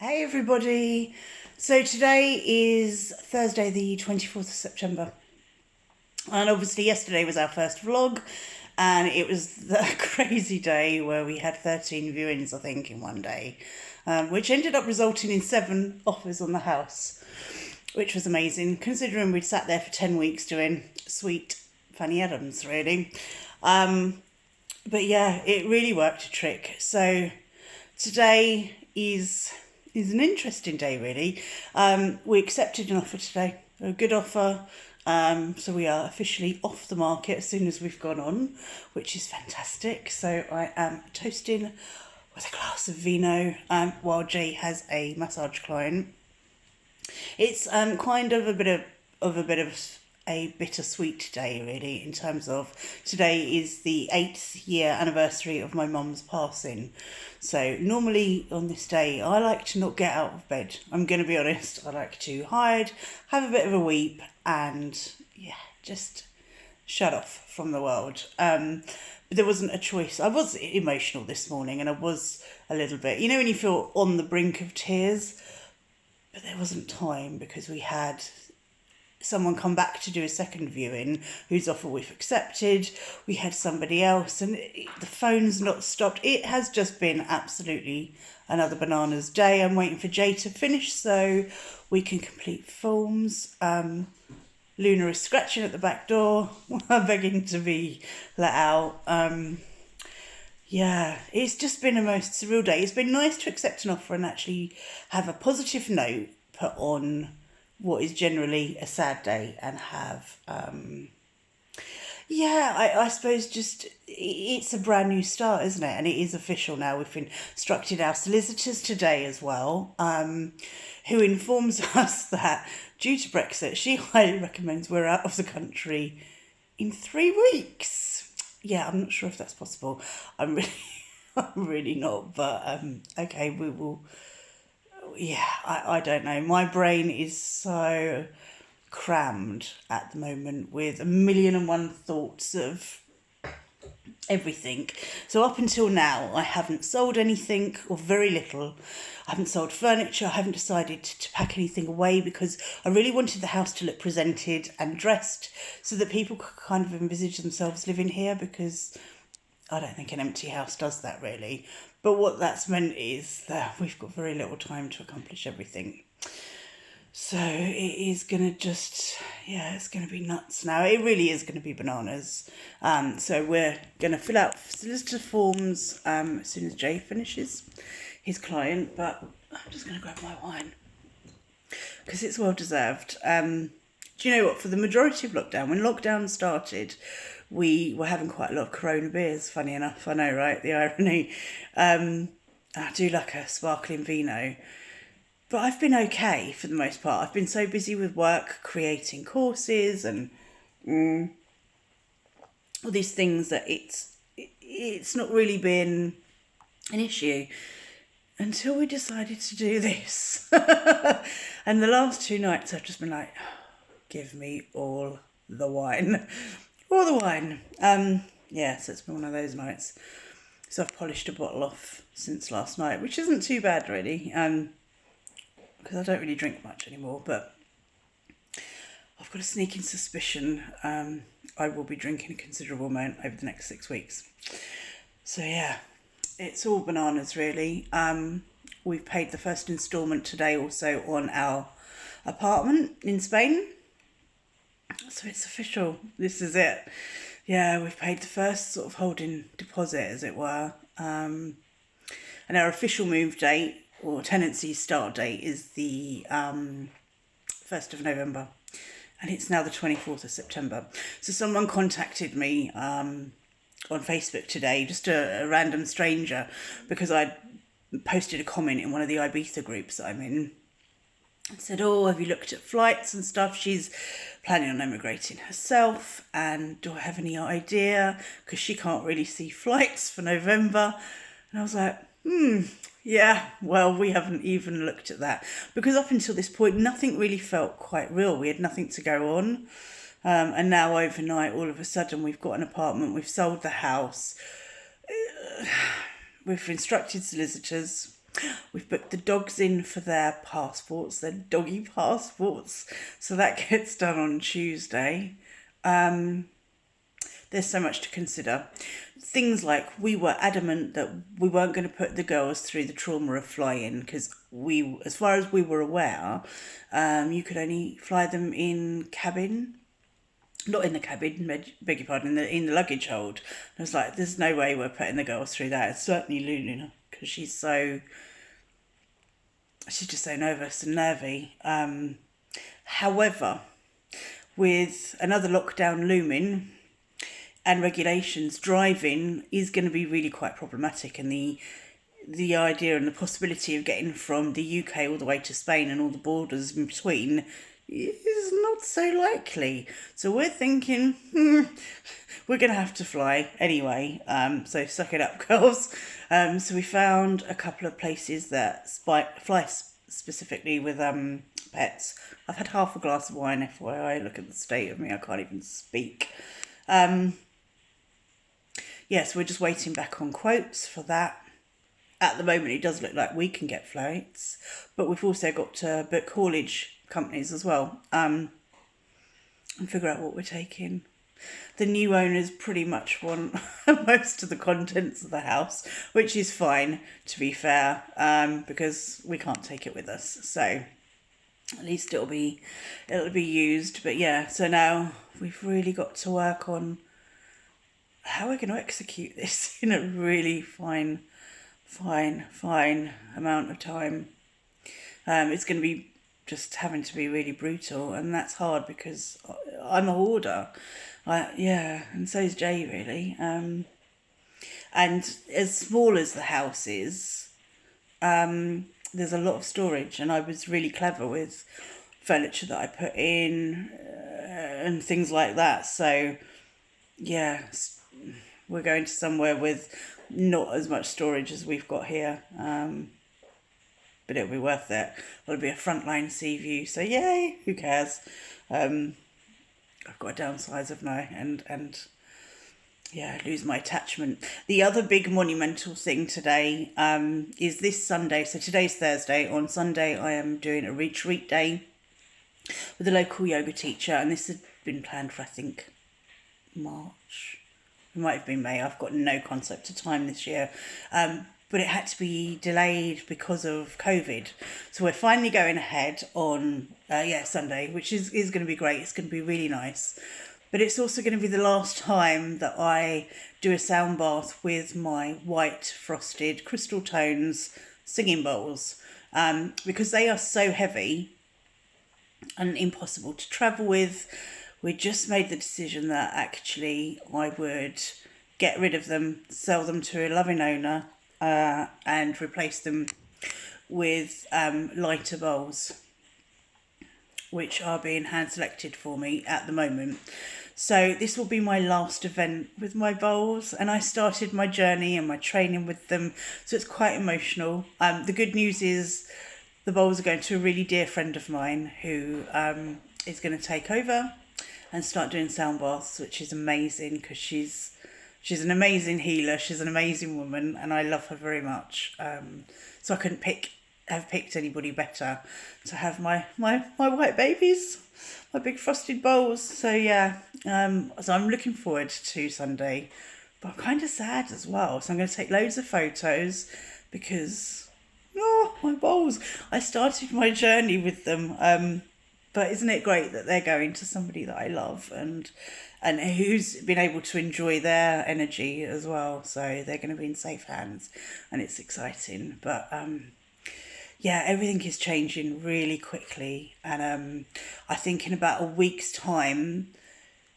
Hey everybody! So today is Thursday the 24th of September, and obviously yesterday was our first vlog, and it was the crazy day where we had 13 viewings I think in one day, which ended up resulting in 7 offers on the house, which was amazing considering we'd sat there for 10 weeks doing sweet Fanny Adams really. But yeah, it really worked a trick. So today is an interesting day really. We accepted an offer today, a good offer. So we are officially off the market as soon as we've gone on, which is fantastic. So I am toasting with a glass of vino while Jay has a massage client. It's kind of a bit of a bittersweet day really, in terms of today is the 8th year anniversary of my mum's passing. So normally on this day I like to not get out of bed. I'm going to be honest, I like to hide, have a bit of a weep and yeah, just shut off from the world. But there wasn't a choice. I was emotional this morning and I was a little bit, when you feel on the brink of tears, but there wasn't time because we had someone come back to do a second viewing whose offer we've accepted. We had somebody else and the phone's not stopped. It has just been absolutely another bananas day. I'm waiting for Jay to finish so we can complete forms. Luna is scratching at the back door, begging to be let out. Yeah, it's just been a most surreal day. It's been nice to accept an offer and actually have a positive note put on what is generally a sad day and have, I suppose just, it's a brand new start, isn't it? And it is official now. We've instructed our solicitors today as well, who informs us that due to Brexit, she highly recommends we're out of the country in 3 weeks. Yeah, I'm not sure if that's possible. I'm really not, but okay, we will. Yeah, I don't know. My brain is so crammed at the moment with 1,000,001 thoughts of everything. So up until now, I haven't sold anything or very little. I haven't sold furniture. I haven't decided to pack anything away because I really wanted the house to look presented and dressed so that people could kind of envisage themselves living here, because I don't think an empty house does that really. But what that's meant is that we've got very little time to accomplish everything. So it is going to it's going to be nuts now. It really is going to be bananas. So we're going to fill out solicitor forms as soon as Jay finishes his client. But I'm just going to grab my wine because it's well deserved. Do you know what? For the majority of lockdown, when lockdown started, we were having quite a lot of Corona beers, funny enough. I know, right? The irony. I do like a sparkling vino. But I've been okay for the most part. I've been so busy with work, creating courses and all these things that it's not really been an issue until we decided to do this. And the last 2 nights I've just been like, give me all the wine. All the wine. So it's been one of those nights. So I've polished a bottle off since last night, which isn't too bad really, because I don't really drink much anymore, but I've got a sneaking suspicion I will be drinking a considerable amount over the next 6 weeks. So yeah, it's all bananas really. We've paid the first instalment today also on our apartment in Spain. So it's official. This is it. Yeah, we've paid the first sort of holding deposit, as it were. And our official move date or tenancy start date is the 1st of November. And it's now the 24th of September. So someone contacted me on Facebook today, just a random stranger, because I posted a comment in one of the Ibiza groups that I'm in. Said, oh, have you looked at flights and stuff? She's planning on emigrating herself, and do I have any idea? Because she can't really see flights for November. And I was like, yeah, well, we haven't even looked at that. Because up until this point, nothing really felt quite real. We had nothing to go on. And now overnight, all of a sudden, we've got an apartment. We've sold the house. We've instructed solicitors. We've booked the dogs in for their passports, their doggy passports. So that gets done on Tuesday. There's so much to consider. Things like we were adamant that we weren't going to put the girls through the trauma of flying because as far as we were aware, you could only fly them in cabin. Not in the cabin, beg your pardon, in the luggage hold. I was like, there's no way we're putting the girls through that. It's certainly Luna, because she's just so nervous and nervy. However, with another lockdown looming and regulations, driving is going to be really quite problematic, and the idea and the possibility of getting from the UK all the way to Spain and all the borders in between is not so likely. So we're thinking, we're going to have to fly anyway. So suck it up, girls. So we found a couple of places that fly specifically with pets. I've had half a glass of wine, FYI. Look at the state of me. I can't even speak. Yes, we're just waiting back on quotes for that. At the moment, it does look like we can get flights, but we've also got to book haulage companies as well, and figure out what we're taking. The new owners pretty much want most of the contents of the house, which is fine, to be fair, because we can't take it with us. So at least it'll be used. But yeah, so now we've really got to work on how we're going to execute this in a really fine amount of time. It's going to be just having to be really brutal, and that's hard because I'm a hoarder. And so is Jay, really. And as small as the house is, there's a lot of storage, and I was really clever with furniture that I put in and things like that. So yeah, we're going to somewhere with not as much storage as we've got here, but it'll be worth it. It'll be a frontline sea view, so yay, who cares? I've got to downsize, haven't I? And yeah, lose my attachment. The other big monumental thing today is this Sunday. So today's Thursday. On Sunday, I am doing a retreat day with a local yoga teacher, and this had been planned for, I think, March. It might have been May. I've got no concept of time this year. But it had to be delayed because of COVID. So we're finally going ahead on Sunday, which is going to be great. It's going to be really nice. But it's also going to be the last time that I do a sound bath with my white frosted crystal tones singing bowls, because they are so heavy and impossible to travel with. We just made the decision that actually I would get rid of them, sell them to a loving owner, and replace them with lighter bowls, which are being hand selected for me at the moment. So this will be my last event with my bowls, and I started my journey and my training with them, so it's quite emotional. The good news is the bowls are going to a really dear friend of mine who is going to take over and start doing sound baths, which is amazing because she's an amazing healer. She's an amazing woman, and I love her very much. So I couldn't have picked anybody better to have my white babies, my big frosted bowls. So yeah, so I'm looking forward to Sunday, but I'm kind of sad as well. So I'm going to take loads of photos because my bowls. I started my journey with them. But isn't it great that they're going to somebody that I love and who's been able to enjoy their energy as well. So they're going to be in safe hands, and it's exciting. But everything is changing really quickly. And I think in about a week's time,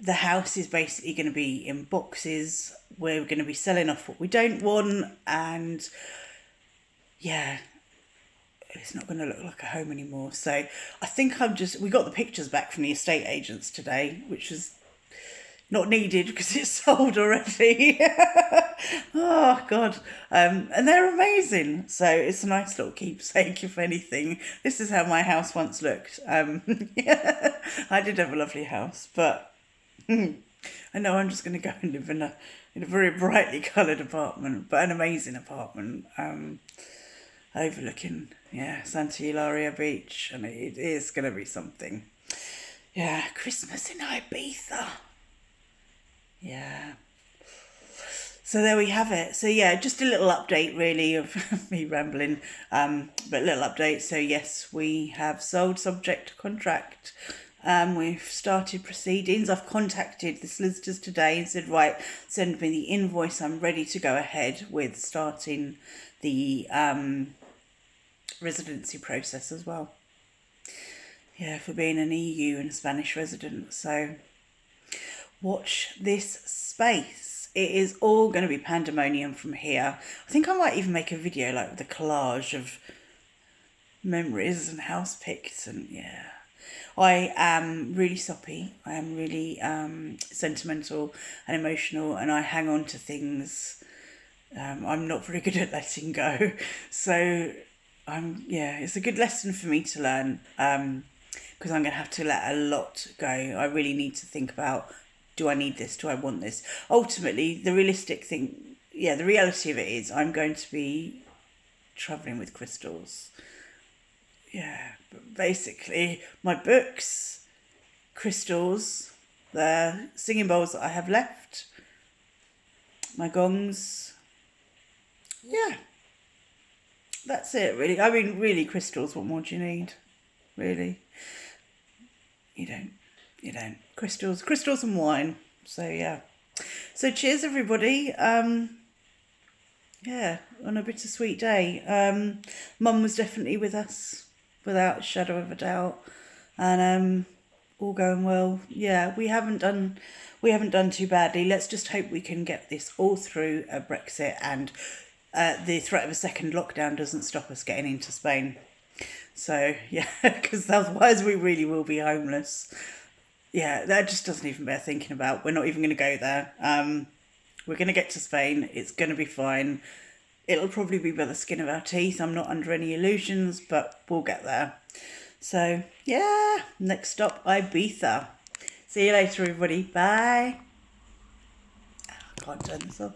the house is basically going to be in boxes. We're going to be selling off what we don't want. And yeah, it's not going to look like a home anymore. So I think we got the pictures back from the estate agents today, which was not needed because it's sold already. Oh God. And they're amazing. So it's a nice little keepsake, if anything. This is how my house once looked. I did have a lovely house, but I know I'm just going to go and live in a very brightly coloured apartment, but an amazing apartment. overlooking, Santa Eulalia Beach, and it is going to be something. Yeah, Christmas in Ibiza. Yeah. So there we have it. So yeah, just a little update really of me rambling, but a little update. So yes, we have sold subject to contract. We've started proceedings. I've contacted the solicitors today and said, right, send me the invoice. I'm ready to go ahead with starting the residency process as well. Yeah, for being an EU and Spanish resident. So watch this space. It is all going to be pandemonium from here. I think I might even make a video like with a collage of memories and house pics, and yeah. I am really soppy. I am really sentimental and emotional, and I hang on to things. I'm not very good at letting go. So it's a good lesson for me to learn, because I'm going to have to let a lot go. I really need to think about, do I need this? Do I want this? Ultimately, the realistic thing, the reality of it is I'm going to be travelling with crystals. Yeah, but basically my books, crystals, the singing bowls that I have left, my gongs. Yeah, that's it really. I mean, really, crystals, what more do you need? Really? You don't. Crystals and wine. So yeah. So cheers everybody. On a bittersweet day. Mum was definitely with us, without a shadow of a doubt, and all going well. Yeah, we haven't done too badly. Let's just hope we can get this all through a Brexit, and the threat of a second lockdown doesn't stop us getting into Spain. So yeah, because otherwise we really will be homeless. Yeah, that just doesn't even bear thinking about. We're not even going to go there. We're going to get to Spain. It's going to be fine. It'll probably be by the skin of our teeth. I'm not under any illusions, but we'll get there. So, yeah, next stop, Ibiza. See you later, everybody. Bye. I can't turn this off.